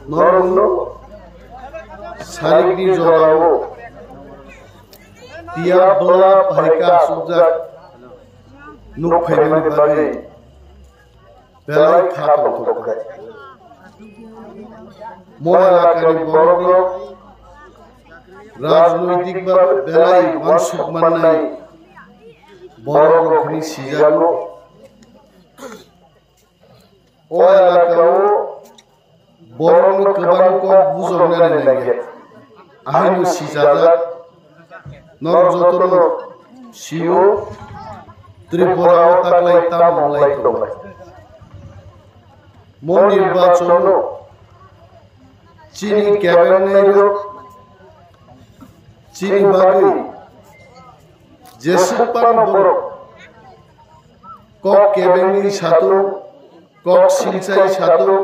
নরন্য সারিগনি জরাও তিয়া বলা পাইকা সুজাক নুক ফাইনানি বাগে বেলাই খাত অন্তর্গত মোর এলাকার বড় রাজনৈতিকভাবে বেলাই মানসিক মান্নাই বড় রকমই সিজাগো ও এলাকাও বড় কবানক বুঝনানে লাগে আইনু সিজাজা নর যতন সিও ত্রিপুরাও তাকলাই তাম লাই তোলাই মন নির্বাচন চিনি ক্যাবিনেট চিনি বাগি যেসুপান বড় কক ক্যাবিনেট সাতো কক সিলসাই সাতো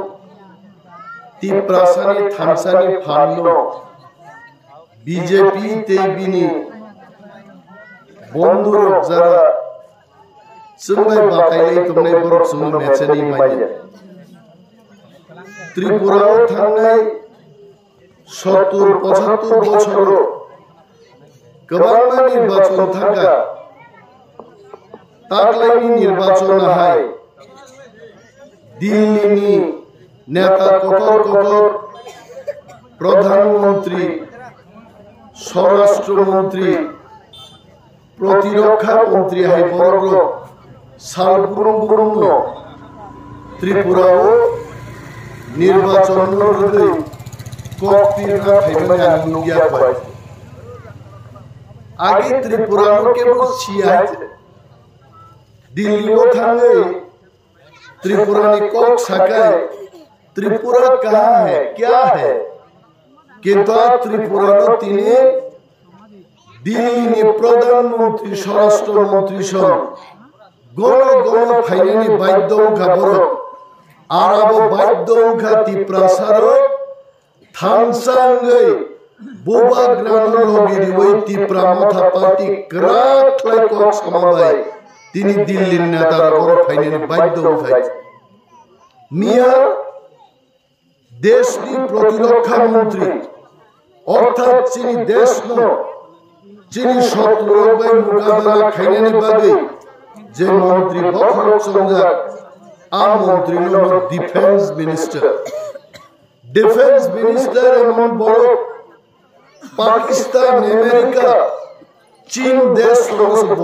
তি প্রাসানি থামসানি ফান্নো বিজেপি তেবিনি বন্ধুর যারা সুমাই বাতাইলাই তোমনে বড় সুমু মেচেনি মাইয়া ত্রিপুরাও থানায় 70-75 বছর গভর্নমেন্ট নির্বাচন থাকা তাকলাইনি নির্বাচন হয় দিল্লিনি নেতা কতর প্রধানমন্ত্রী স্বরাষ্ট্রমন্ত্রী প্রতিরক্ষা মন্ত্রী হয় বড় সালপুরম ত্রিপুরাও নির্বাচন आगे त्रिपुरा के दिल्ली थाने त्रिपुरा ने कोक सकाए त्रिपुरा कहाँ है क्या है किंतु त्रिपुरा तीन दिल्ली ने प्रधानमंत्री स्वराष्ट्र मंत्री गण गण फाइनानी बाध्य खबर आराब बाध्य तिप्रासार थामसांगै बोबा ग्रानो लगिरि वै तिप्रा माथा पार्टी क्राक लाइक समाबाय तिनि दिल्ली नेतार बर फाइनानि बाध्य उठाय मिया देशनि प्रतिरक्षा मंत्री अर्थात चिनि देशनो चिनि शत्रु बाय मुकाबला खाइनानि बागै जे मंत्री बखर चंजा आ मंत्री नो डिफेंस मिनिस्टर डिफेंस मिनिस्टर एमन बड़ पाकिस्तान अमेरिका चीन देश सब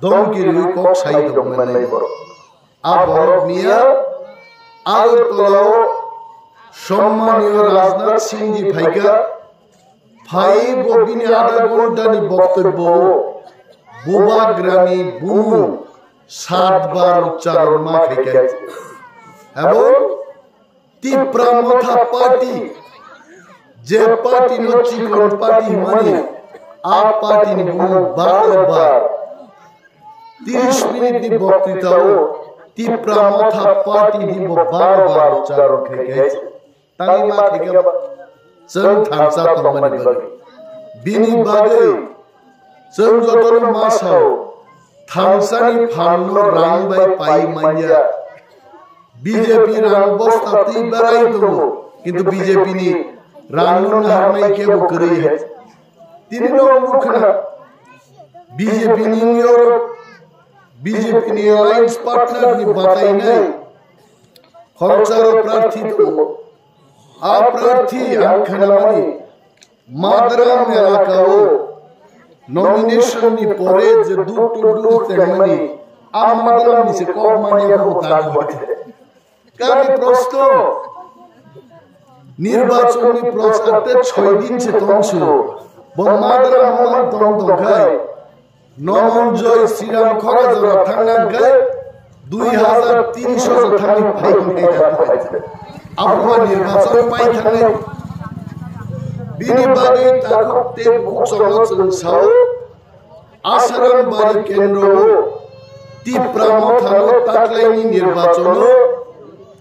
दमकी रुक साई दमनाय बड़ आ बड़ मिया आगरतलाव सम्मानीय राजनाथ सिंह जी भाइका भाई बबिनी आधा घंटानि बक्तव्य बुबाग्रामी बुमु 7 बार उच्चारण मा फेके एवं तिप्रा माथा पार्टी जे पार्टी नो चिकन पार्टी माने आ पार्टी नि बार 30 मिनट नि बक्तृताओ तिप्रा माथा पार्टी नि बार उच्चारण फेके तांगी मा फेके जों थांसा तमनि बागै बिनि बागै जों जतन मासाव थांसानि फाननो रांबाय पाइ मानिया बीजेपी रांग बस्ताती बराई दो किंतु बीजेपी नि रांगनो हारनाय के बकरै है तिनिनो मुखना बीजेपी नि यूरोप बीजेपी नि अलायंस पार्टनर नि बाताइनाय खरचार प्रार्थी दो आ प्रार्थी आंखनामानि मादराम एलाकाओ नॉमिनेशन नि परे जे दूर तेमनि आ मादराम नि से कम मानिया को दाग कामी प्रश्न निर्वाचन प्रचारते 6 दिन से तंसु बमादरा मन दंगाय नमनजय श्रीराम खराजरा थांगा गाय 2300 थांनि फाइनाय आबहावा निर्वाचन पाइ थांनाय बिनि बागै ताकते बुकसंगसन साव आसाराम बारि केन्द्र तिप्रा माथानो ताकलायनि निर्वाचन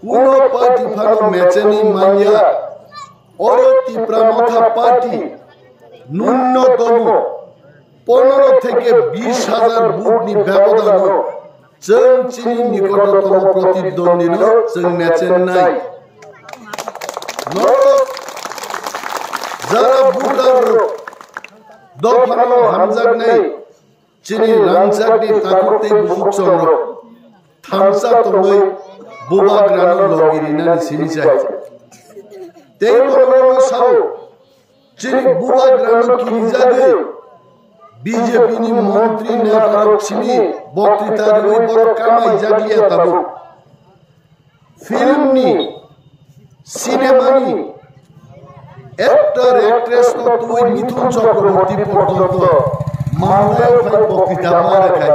কোনো পার্টি ফানো মেচেনি মাইয়া और तिप्रा माथा पार्टी न्यूनतम 15 থেকে 20,000 ভোটনি ব্যবধান जों चिनि निकटतम प्रतिद्वंद्वीनो जों मेचेन नाय নরক যারা বুটার দফানো হামজাক নেই চিনি রামজাকনি তাকুতে বুকচন্দ্র থামসা তুমি বুবা গ্রানো লগিরিনা সিনি চাই তেই বড় সাও চিনি বুবা গ্রানো কিজাগে বিজেপি নি মন্ত্রী নেতার চিনি বক্তৃতার ওই বড় কামাই জাগলিয়া তাবু ফিল্ম নি সিনেমা নি एक्टर एक्ट्रेस को तुई मिथुन चक्रवर्ती पर्यन्त मामलाय भाई बक्तृता मा राखाय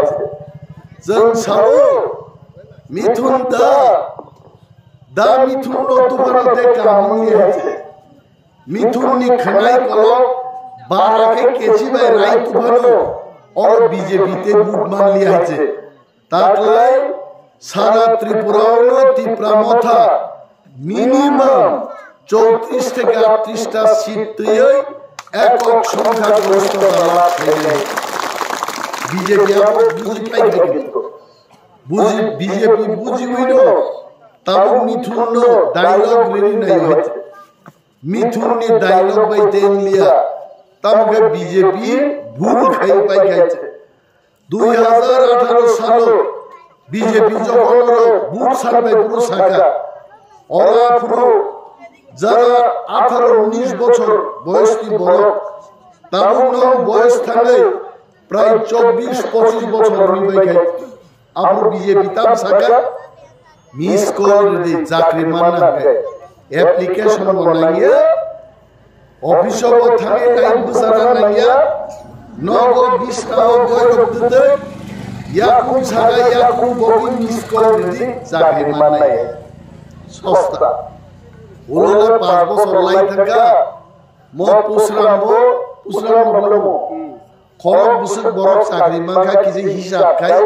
जों सावो मिथुन दा मिथुन नो तुफानते कामनि आछे मिथुन नि खनाय कलो 12 के केजी बाय राय तुफानो और बीजेपी ते बुट मान लिया आछे ताकलाय सारा त्रिपुरा नो तिप्रा मथा मिनिमाम 34 থেকে 38টা সিট তৈরি একক সংখ্যাগরিষ্ঠ দল আছে বিজেপি বুঝি পাই কিন্তু বুঝি বিজেপি বুঝি হইলো তাও মিথুন ডায়লগ রেডি নাই হইছে মিথুন নি ডায়লগ বাই দেন লিয়া তবে বিজেপি ভুল খাই পাই খাইছে 2018 সালে বিজেপি যখন বুট সার্ভে পুরো শাখা ওরা পুরো যারা 18-19 বছর বয়সী বড় তারুণ্য বয়স থাকলে প্রায় 24-25 বছর নিবাই খাই আপনি বিজেপি তাম শাখা মিস কল দি চাকরি মানা অ্যাপ্লিকেশন বানাইয়া অফিস থাকে টাইম বুঝানা নাইয়া নগো 20 টাকা বয় দিতে ইয়াকুম শাখা ইয়াকুম বগি মিস কল দি চাকরি মানাই সস্তা ওলা 5 বছর লাই থাকা ম পুসরাম বলবো খরচ বছর বড় চাকরি মাখা কি যে হিসাব খাই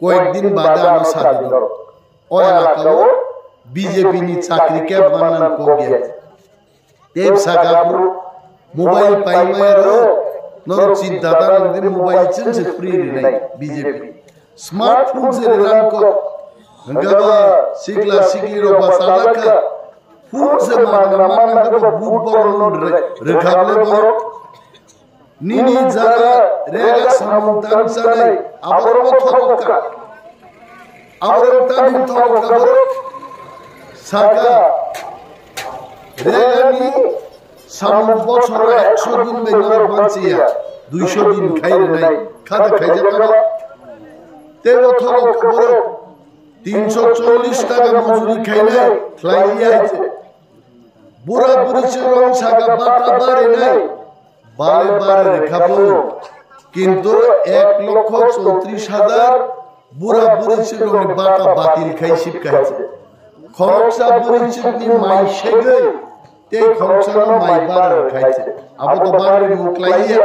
কয়েকদিন বাদে আমার সাথে ধর ও এলাকাও বিজেপি নি চাকরি কে বানান কো গিয়া তেব সাগাপুর মোবাইল পাইমায়রো নর চিন্তাদার নে মোবাইল চিনছে ফ্রি নাই বিজেপি স্মার্টফোন से रन को गंगा सिकला सिकली रो बसालका फूल से मांगना को बुक बरन रेखाबले बरो निनी जरा रेगा समुदान सनाई आबरो थोका आबरो तान थोका बरो साका रेगानी साम बछर 100 दिन बेगर बांचिया 200 दिन खाइले নাই খাদা খাইজে তারা তেরো থোকা বড় 340 টাকা মজুরি খাইলে খাইয়া আছে বুড়া বুড়ি রং সাগা বাটা বাড়ে নাই বারে বারে রেখাবো কিন্তু 1,34,000 বুড়া বুড়ি রং বাটা বাতিল খাই শিব খাইছে খরচা বুড়ি চিনি মাই সেগে তে খরচা মাই বারে খাইছে আবো তো বারে মুকলাইয়া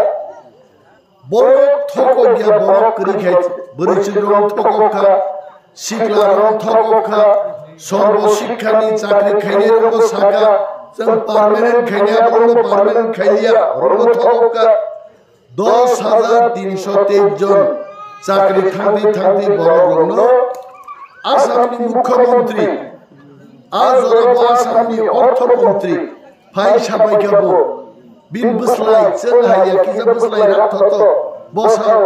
বড় থকো গিয়া বড় করি খাইছে বুড়ি রং থকো খা শিকলা রং থকো খা সর্বশিক্ষানি চাকরি খাইলে রং সাগা जों पार्मानेंट खाइया बरनो पार्मानेंट खाइया बरनो थोका 10,323 जन चाकरी थांती बरनो आसामनि मुख्यमंत्री आज आसामनि अर्थमंत्री फाइ साबायखाबो बिन बुस्लाय जों हाया कि जों बुस्लाय राथतो बसाव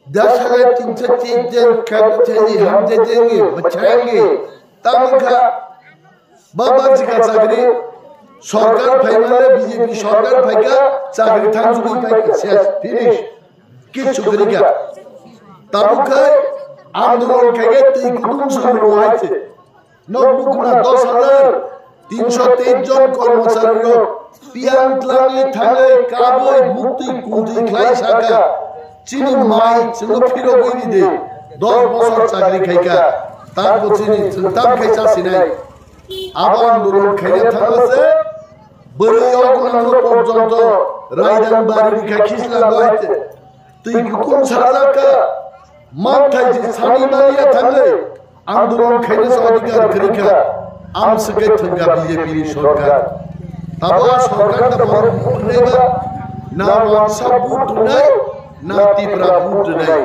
10,323 जन खाते हम देंगे बचाएंगे तमका बाबा जी का चाकरी सरकार फाइनाले बीजेपी सरकार फाइका चाकरी थांजुगी फाइका शेष फिनिश किछु करिका ताबुकाय आंदोलन खाइगे तै गुदुं सामनो आइছে नबुकुना 10,323 जन कर्मचारी पियान्तलांगले थांगे काबय मुक्ति कुंति खाइ साका चिनि माइ जों फिरो गइनि दे 10 বছর চাকরি খাইকা তার বচিনি চিন্তাম খাইছা সিনাই আবার আন্দোলন খাইয়া থাকছে বড় অগণন পর্যন্ত রায়দান বাড়ি খিসলা গাইতে তুই কোন সারাকা মাথায় যে সানি মারিয়া থাকলে আন্দোলন খাইলে অধিকার করিকা আমসকে থঙ্গা বিজেপি সরকার তাবা সরকারটা বড় নেবা না ওয়াসা বুট নাই না তীব্রা বুট নাই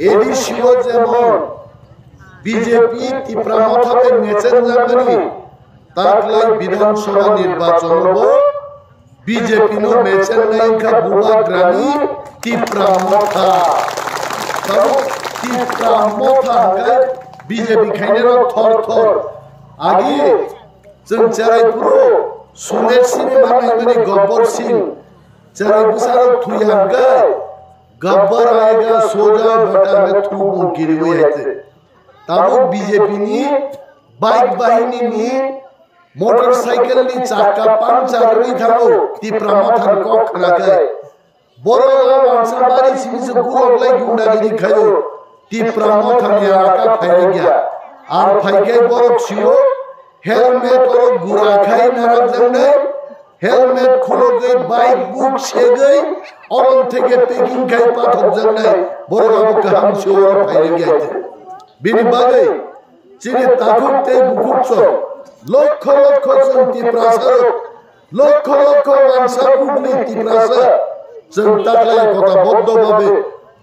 এডি শিব যেমন বিজেপি তীব্রা মাথাতে নেচেন জানি তাকলাই বিধানসভা নির্বাচন বিজেপি নো মেচেন নাইকা বুবা গ্রানি টিপ্রা মথা গায় বিজেপি খাইনে থর থর আগে जों चारायपुर सुनेर सिनेमा नायनानै गब्बर सिंह चारायपुर थुयागाय गब्बर आएगा सोजा बेटा में थूबू गिरवे आते ताबो बीजेपी नि बाइक बाहिनी नि मोटरसाइकेल नि चाका पांचार नि थागो तिप्रा माथान को खनागाय बरगा मानसाबारी सिमिसे गुरगलाय गुंडागिरि खायो तिप्रा माथान याका फाइ गया आर फाइगे बरक छियो हेलमेट और गुरा खाई नारक जंगने हेलमेट खुलो गई बाइक बुक से गई और उनते के पेकिंग खाई पाथक जंगने बोरगा बुक हम शोर फाइल गए थे बिनी बागे चिने ताकुक ते बुकुक सो लक्ष संति प्रासार लक्ष मानसा बुकनी ती प्रासार जंताकलाय कथा बद्ध भावे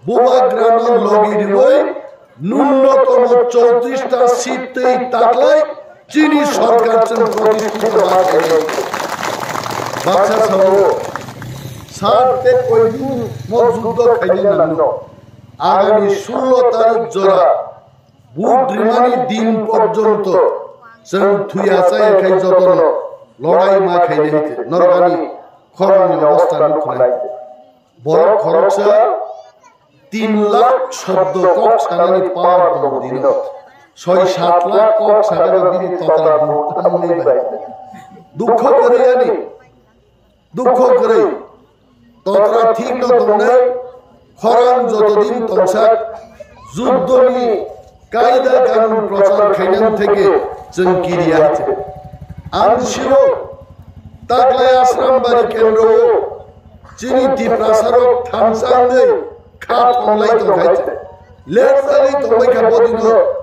बुबा ग्रामर लगि दिबय न्यूनतम 34টা সিটই তাকলায় चीनी सरकार प्रतिष्ठित बादशाह साहब साथे कोई दिन मौजूद खाइले नानो आगामी 16 तारिख जरा बुट रिमानी दिन पर्यंत जों थुयासा एखाय जतन लड़ाई मा खाइले हिते नरगानी खरनि अवस्था नुखनाय बर खरकसा 3 लाख शब्द कक सानानि पार दिन 6-7 लाख कक सागार दिने ततरा भुक्तान नै भाइ दुख करे ततरा ठीक न तमने खरान যতদিন তমসাক যুদ্ধনি কায়দা কানুন প্রচার খাইনান থেকে जों কিরিয়া আছে আনশিও তাকলাই আশ্রম বাড়ি কেন্দ্র চিনি টিপ্রাসারক থামসান্দে খাট অনলাই তো খাইছে লেটসালি তমই খাবদিন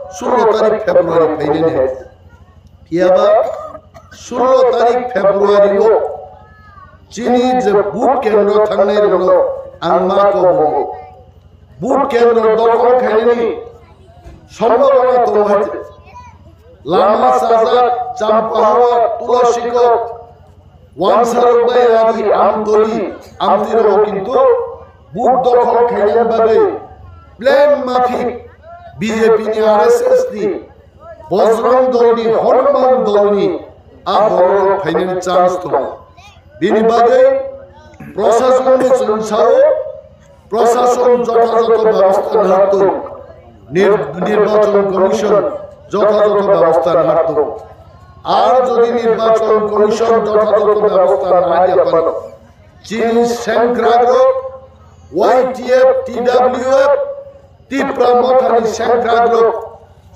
16 तारीख फेब्रुआरी फाइने ने कियाबा 16 तारीख फेब्रुआरी लो चीनी जे बुट केंद्र थांगने रनो आंमा को बुट केंद्र दखल खाइनि सम्भावना तो हते लामा साजा चांपाहावा तुलसीको वानसारबाय आदि आमतली आमतिरो किंतु बुट दखल खाइने बादे प्लेन माफिक बीजेपी ने आरएसएस नि बजरंग दलनि हनुमान दलनि आबर फाइनाल चान्स दं बिनि बागै प्रशासननि जोंसाव प्रशासन যথাযথ ব্যবস্থা নাত নির্বাচন কমিশন যথাযথ ব্যবস্থা নাত আর যদি নির্বাচন কমিশন যথাযথ ব্যবস্থা না নিয়ে পারে চীন সংগ্রাগ্র ওয়াইটিএফ টিডব্লিউএফ तीप्रा मथानि संग्राग्र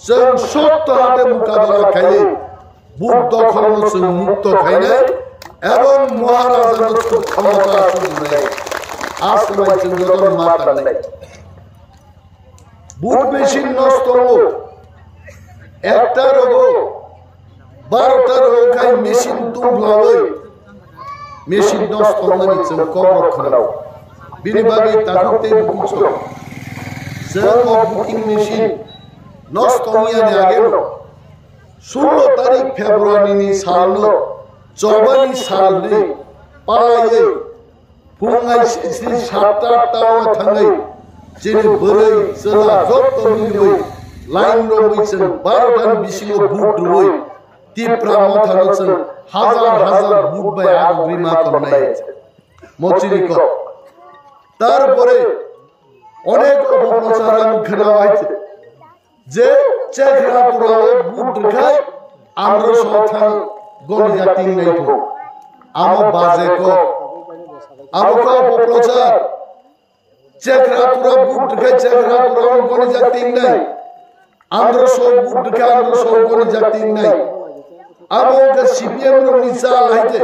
जों सत्य हाते मुकाबला खाइले बुट दखल जों मुक्त खाइनाय एवं महाराजानो क्षमता सुनाय आसमाय जों जतन मातानाय बुट मेशिन नष्ट हो एकटा रोगो 12टा रोग खाइ मेशिन तुमलाबै मेशिन नष्ट होनानै जों खबर खोनाव बिनि बागै ताकुते बुझो जों बुकिं मेशिन नष्ट होयानि आगे 16 तारिख फेब्रुआरी नि सालनो 44 सालनि पाये फुंगाय सिसि 7-8 थाङै जेने बोरै जोला जत्त मिलबै लाइन रबैजों 12 बिसिङो बुट दुबै तीप्रा मथानोजों हाजार बुट बाय आग्रिमा करनाय मचिरिक तारपरे অনেক অপপ্রচার খেলাইছে যে চেখরা পুরাও বুট খায় আমরা সথান গনি জাতি নাই তো আম বাজে কো আমকা অপপ্রচার চেখরা পুরা বুট খায় চেখরা পুরাও গনি জাতি নাই আমরা সব বুট খায় আমরা সব গনি জাতি নাই আমকা সিপিএম র নিসা লাইতে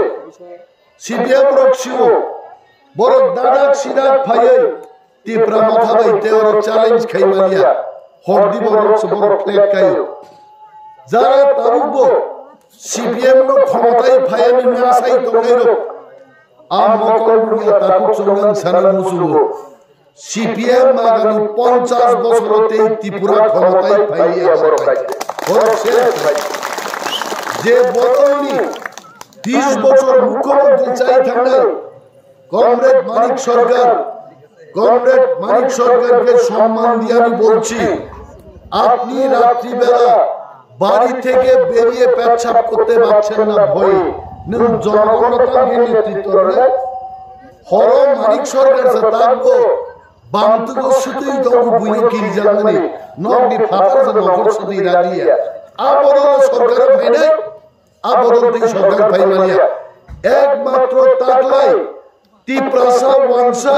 সিপিএম রক্ষিও বড় দাদাক সিরাত ফায়ে तीप्रा माथा बाइते और चैलेंज खाइमालिया हरदी बरक सबक फ्लैग कायो जारा तारुबो सीपीएम नो क्षमताय फायानि नासाय तंगायरो आम मकलबुरिया ताकुक संगान सानान मुसुबो सीपीएम आगामी 50 বছরতে ত্রিপুরা ক্ষমতায় ফাইয়ে আসছে বড় শেষ যে বদলনি 20 বছর মুখ্যমন্ত্রী চাই থাকলে কমরেড মানিক সরকারকে সম্মান দিয়ে আমি বলছি, আপনি রাত্রিবেলা বাড়ি থেকে বেরিয়ে পেচ্ছাপ করতে পারছেন না ভয়ে, জনগণতাকে নেতৃত্ব হর মানিক সরকার থাকবো বামতুগো সুতোই তবু বুঝে কিল জাননি নগদি ফাটার যে নগর সুতোই রাজিয়া আবদল সরকার ভাই নাই, আবদলতেই সরকার ভাই মানিয়া একমাত্র তাকলাই তিপ্রাসা ওয়ানসা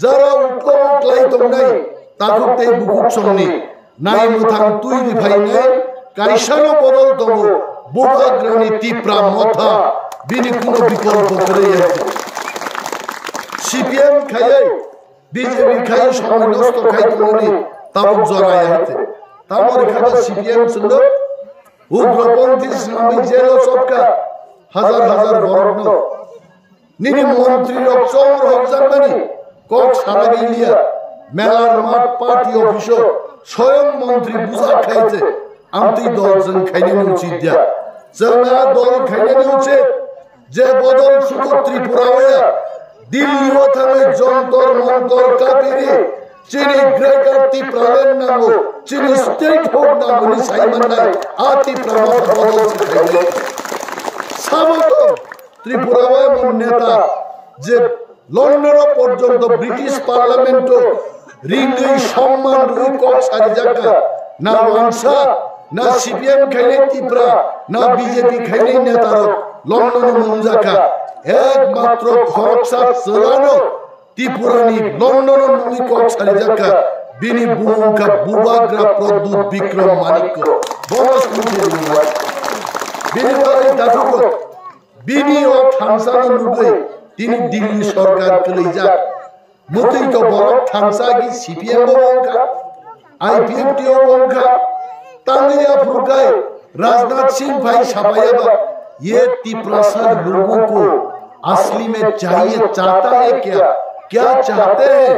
যারা উঠলাই তোমরাই তাকতেই বুকুট সন্নি নাই মুথাং তুই ভাই নাই কাইসানো বদল তবু বোবাগ্রানি তিপ্রা মথা বিনি কোনো বিকল্প করে যাচ্ছে। সিপিএম খাইয়ে বিজেপি খাই সময় নষ্ট খাই তোমনি তাবক জড়ায় আছে তারপর খাবার সিপিএম ছিল উগ্রপন্থী ইসলামী জেল সবকা হাজার হাজার বর্ণ নিনি মন্ত্রী রকচমর হক জানবানি কক সারা গিলিয়া মেলার মাঠ পার্টি অফিস স্বয়ং মন্ত্রী বুঝা খাইছে আমতি দলজন খাইনে উচিত দিয়া চেঙ্গা দল খাইনে উচিত যে বদল শুধু ত্রিপুরা হইয়া দিল্লি ওখানে যন্তর মন্তর কাপিরে চিনি গ্রেটার ত্রিপুরার নাম চিনি স্টেট হোক না বলি সাইমান নাই আতি প্রমাণ বদল খাইলে সামত ত্রিপুরায় মন নেতা যে লন্ডন পর্যন্ত ব্রিটিশ পার্লামেন্ট রিঙ্গি সম্মান রুই কক সারি জায়গা না ওয়াংসা না সিপিএম খাইলে ত্রিপুরা না বিজেপি খাইলে নেতার লন্ডন মঞ্জাকা একমাত্র খরচা চালানো ত্রিপুরানি লন্ডন রুই কক সারি জায়গা বিনি বুমকা বুবাগ্রা প্রদ্যুৎ বিক্রম মানিক্য বনস বিনিবারে দাদুক বিনি ও থামসানো লুগে তিনি দিল্লি সরকার চলে যাক মতই তো বড় থামসা কি সিপিএম বঙ্কা आईपीएफटी बंका तांगिया फुरकाए राजनाथ सिंह भाई छापाया ये तिप्रासा लोगों को असली में चाहिए चाहता है क्या चाहते हैं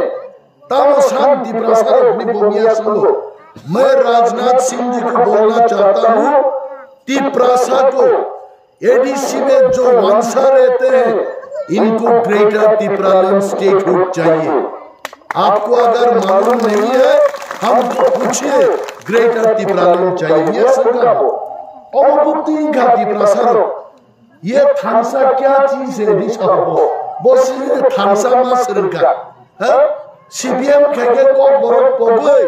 तामशान तिप्रासा अपनी बोमिया सुनो मैं राजनाथ सिंह जी को बोलना चाहता हूँ तिप्रासा को एडीसी में जो वंशा रहते हैं इनको ग्रेटर तिप्रालैंड स्टेटहुड चाहिए। आपको अगर मालूम नहीं है हमको पूछिए ग्रेटर तिप्रालैंड चाहिए सरकार और तिप्रासारो ये थामसा क्या चीज है निशाबो बस ये थामसा मासरका है सीपीएम खेगे को बरक पगले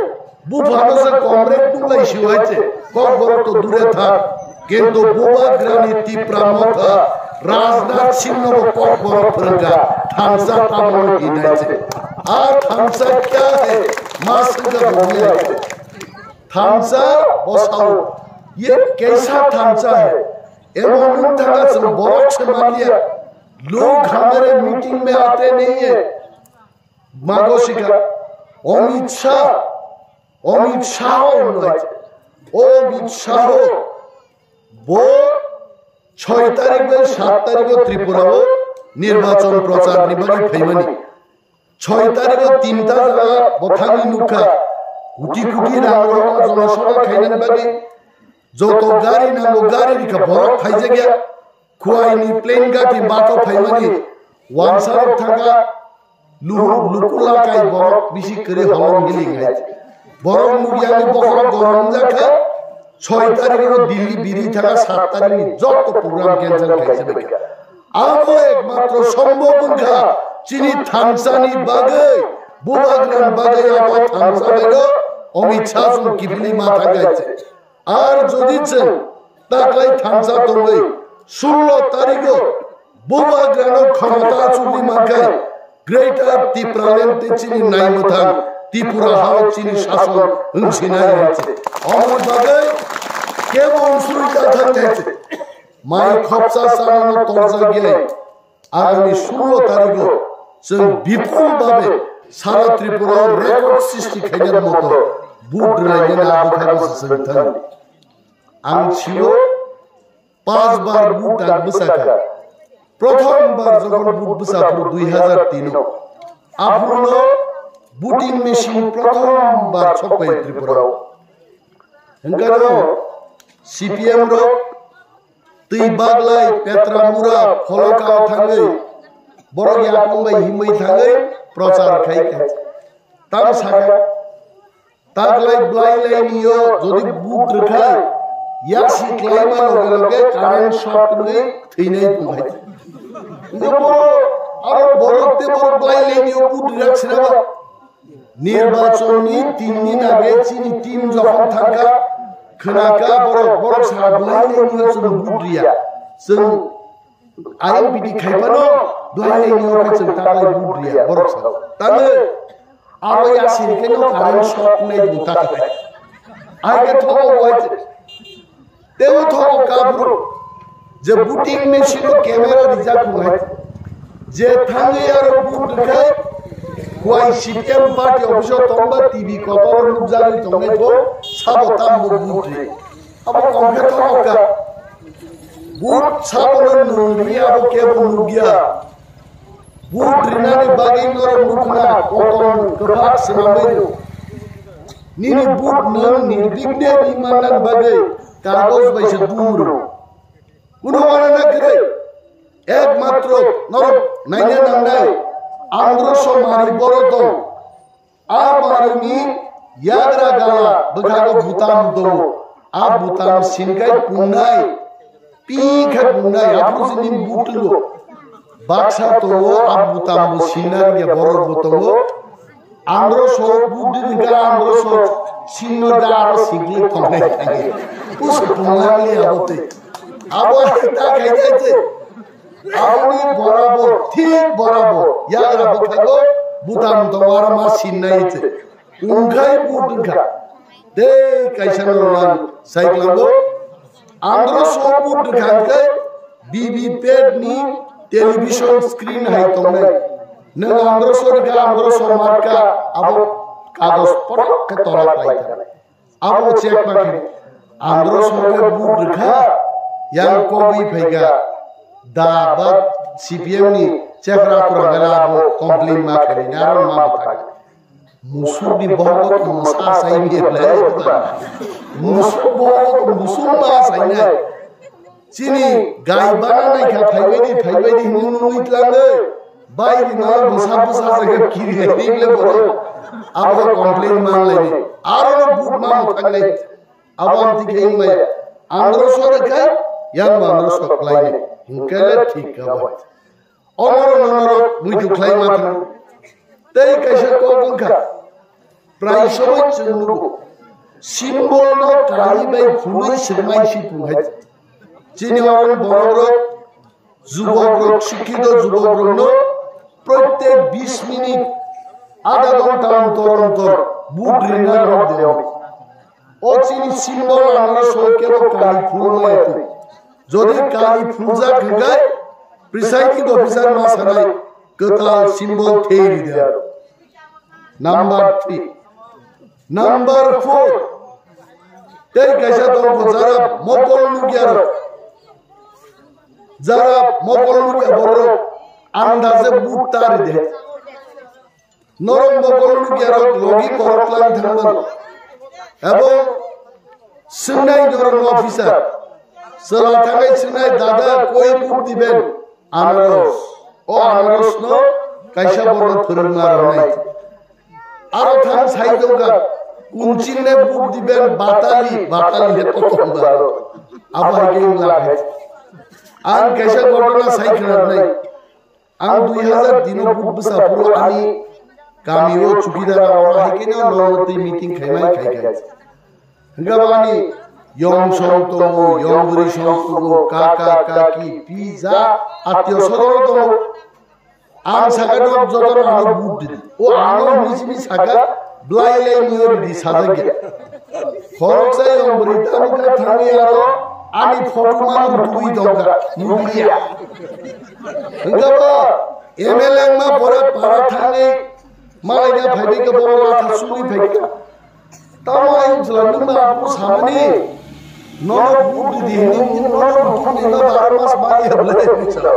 बुफानो से कॉमरेड टुलाई शिवाइते को बरक तो दूरे था किंतु बुबाग्रानी तिप्रामथा राजनाथ सिंह नो को बरक फरका थामसा कामों की नहीं आ थामसा क्या है मासरका बोलिए थामसा बसाओ ये कैसा थामसा है एवं उनका सब बहुत से मान लिया लोग हमारे मीटिंग में आते नहीं है मागोशिका अमित शाह वो 6 तारीख में 7 तारीख को त्रिपुरा वो निर्वाचन प्रचार निभानी फेमनी 6 तारीख को 3 जगह बथानी नुका उठी कुटी रांगो जनसभा खाइनान बागे जो तो गाड़ी नांगो गाड़ी का बरफ खाइजे गया खुआइनी प्लेन गाटी बाटो फाइमानी वांसार थाका लुकुला काई बरफ बिसि करे हलम गिली गाइছে बरफ मुगियानि बखर गरम जाखा 6 तारिख दिल्ली बिरी थाका 7 तारिख যত প্রোগ্রাম ক্যান্সেল খাইছে বেকা আমো একমাত্র সম্ভবঙ্কা চিনি থামসানি বাগে বুবাগ্রাম বাগে আমো থামসা বেগো অমিত শাহ কিবলি মাথা গাইছে আর যদি চেন তাকলাই থামসা তোমই 16 তারিখ বুবাগ্রাম ক্ষমতা চুরি মাখায় গ্রেটার তিপ্রালैंड চিনি নাই মথাং ত্রিপুরা হাও চিনি শাসন উনছিনাই হচ্ছে অমর বাগে কেমন সুবিধা থাকছে মাই খপসা সারানো তরজা গিয়ে আগামী 16 তারিখ जों বিপুল ভাবে সারা ত্রিপুরা রেকর্ড সৃষ্টি খাইনার মতো বুট রাইনে আবখাগো সন্তান आं छियो 5 बार बुट आग बसाखा प्रथमबार যখন বুট বসাপুর 2003 আফুনো বুটিং মেশিন প্রথমবার ছপাই ত্রিপুরা এনকারো সিপিএম रो tui baglai petra mura folokau thangai borok yakung bai himai thangai prochar khai khai tam saka taglai blai lai niyo jodi buk rekhai yasi klaima loge current shock ngai theinai pungai Nemo aro borok te borok blai lai niyo buk rakhsina ba নির্বাচনী 3 দিন আগে চিনি team যখন থাকা খনাকা বড় সাবলাই নির্বাচন বুদ্রিয়া जों ion बिदि खायबानो ब्लाइ नियो जों तालाय बुद्रिया बড় साब तानो आरो यासिन केनो कारेन्ट शक नै बुता खाय आगे थको वाइज तेव थको काबुर जे बुटिंग मेशिनो क्यामेरा रिजार्व हुआ जे थांगे आरो बुद्रखाय Kuai sistem parti official tomba TV kotor nubjali tongai to sabotam bubutri. Abo kompleto oka. But sabonan nubia abo kebo nubia. But rinani bagay nora nukna koton kebak semambayo. Nini but nang nirbigne imanan bagay kargos baise duro. Kuno wana na kere. Ek matro nor naina nangnai. Androso mari boroto amaruni yagra gala bagago butam do ab butam singai punai pikha punai apusinin butlo baksa to ab butam businar ya boror botongo androso budin gala androso sinno daro sigli tongai kage us punali abote abo ta kaijaite Auni barabar, ঠিক barabar. Yagra bukhago, butam tomara masin nahi che. Ungai butinka. Dei kaisana rolan cyclango. Andro so butinka ke BB pad ni television screen hai tomai. Nang andro so marka abo kagos potok ke torak laita. Abo check makini. Andro so ke butinka yang kobi phaiga. Dapat CPM ni cekra kurangala abo komplain ma khali naron ma bata musuh di bawah tu musa sai ni belai musuh bawah musuh ma sai ni sini gai bana nai kha phaibai di nunu itlange bai di na busa saga kiri ni le boro abo komplain ma lai ni aro buk ma thang lai abam tikeng mai andro so kai yang andro so lai ni Hingkala ठीक है और मुझे क्लाइ मात्र तई कैसे को बुंका प्राइसों चुनुगो symbol no Kali Bai फुलई सिरमाई सिपुंगाय जिनि और बड़ो जुबक शिक्षित जुबक नो प्रत्येक 20 मिनट आधा घंटा अंतर बुद्रिना रब देव ओ चिनि सिंबल आनला सोके काली फुल में যদি কালি ফুলজা খাগায় প্রিসাইডিং অফিসার মা সারাই কতাল সিম্বল থেরি দেয়ার নাম্বার 3 নাম্বার 4 তেই কাইসা তো যারা মকল লুগিয়ার বড় আন্দাজে বুটতার দে নরম মকল লুগিয়ার লগি করতলান থাকবেন এবং সিনাই ধরন officer Salah tangai sunai dada koi buk diben anaros. O anaros no kaisa bono thurungar nai. Aro thang sai doga kuncin ne buk diben batali he to tongaro. Abar game la hai. An kaisa gotona sai khinar nai. An 2000 dino buk bisa puro ani kami o chukidara ora hai kino no meeting khaimai khai. Ngabani Yong song tomo, yong buri song tomo, kaka kaki, pizza, atyo sodoro tomo. Ang saga dog jotor ano budi. O ano misi saga blai lay niyor di saga gya. Khorok sa yong buri tamu ka thangi aro ani photo man dui doga nubiya. Ngaba MLA ma bora para thangi malai na phaibi ka bora thasuli phaibi. Tamo ay jlandu ma apu samani. Nono budi di ini nono budi na darmas mari ablai bicara.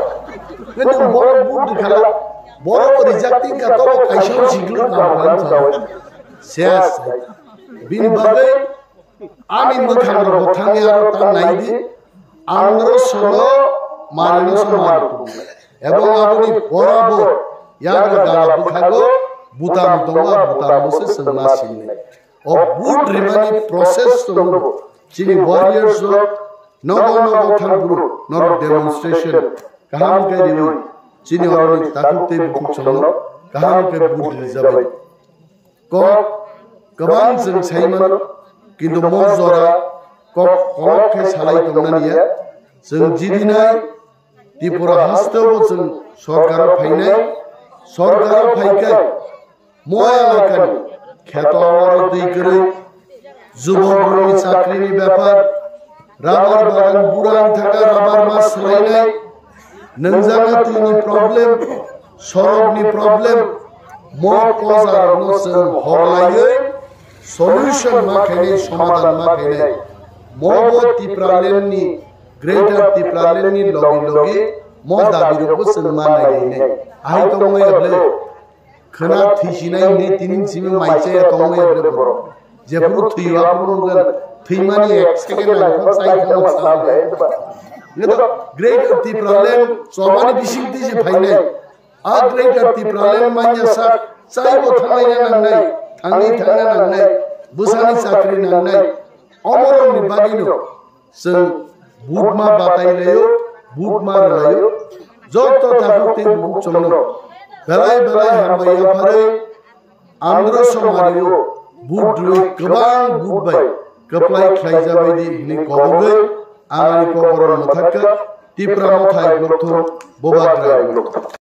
Kedu boro budi khala boro rejecting ka to kaisho siglu na ban ses bin bagai ami mukhan ro thang ya ta nai di Andhra सलो मारिनो समार एवं आबुनि बराबर याग्रा गाला बुखागो बुताम दंगा बुताम से संगना सिने और बुट रिमानी process दंगो चिनि warriors नगो थांगुरु नर demonstration कहाम के दिउ चिनि अरनि ताकुते बुक चंगनो कहाम के बुट रिजाबाय को गोबां जों साइमोन किन्तु मजरा को के सालाय दंनानिया जों जिदिनाय त्रिपुरा हास्ताव जों सरकार फाइनाय मयालाकानि खेतवार दैगरै जुबकफोरनि साख्रिनि बेपार राबार बागान बुरान थाखा राबार मास सोलायनाय नोंजागातिनि प्रब्लेम सरकनि प्रब्लेम मकजारनो जों हरलायै सल्यूशन माखायनाय समाधान माखायनाय मबो तिप्रालेननि ग्रेटर तिप्रालेननि लगे म दाबिरबो जों मानायनाय आइ दंमै अब्ले खोना थैसिनाय नि तिनिसिम माइसे दंमै अब्ले बर जेबो थैया बुंगोन थैमानि एक सेकेन्ड लाइफाव साइखौ सालाय नेतो ग्रेटर तिप्रालेन सबानि बिसिंति जे फाइनाय आ ग्रेटर तिप्रालेन मान्या सा साइबो थांनाय नांनाय बुसानि साख्रि नांनाय अमरनि बागिनो जों बुटमा बातायलायो बुटमा रलायो जत थाखुते बुक चंगनो बेलाय हामबाया फारै आंध्र समारियो बुट दुइ गोबां बुटबाय कप्लाय ख्लायजाबायदि हिनि गबगै आंनि कबरन मथाखा तिप्रा मथाय ग्लथ बबाद्राय ग्लथ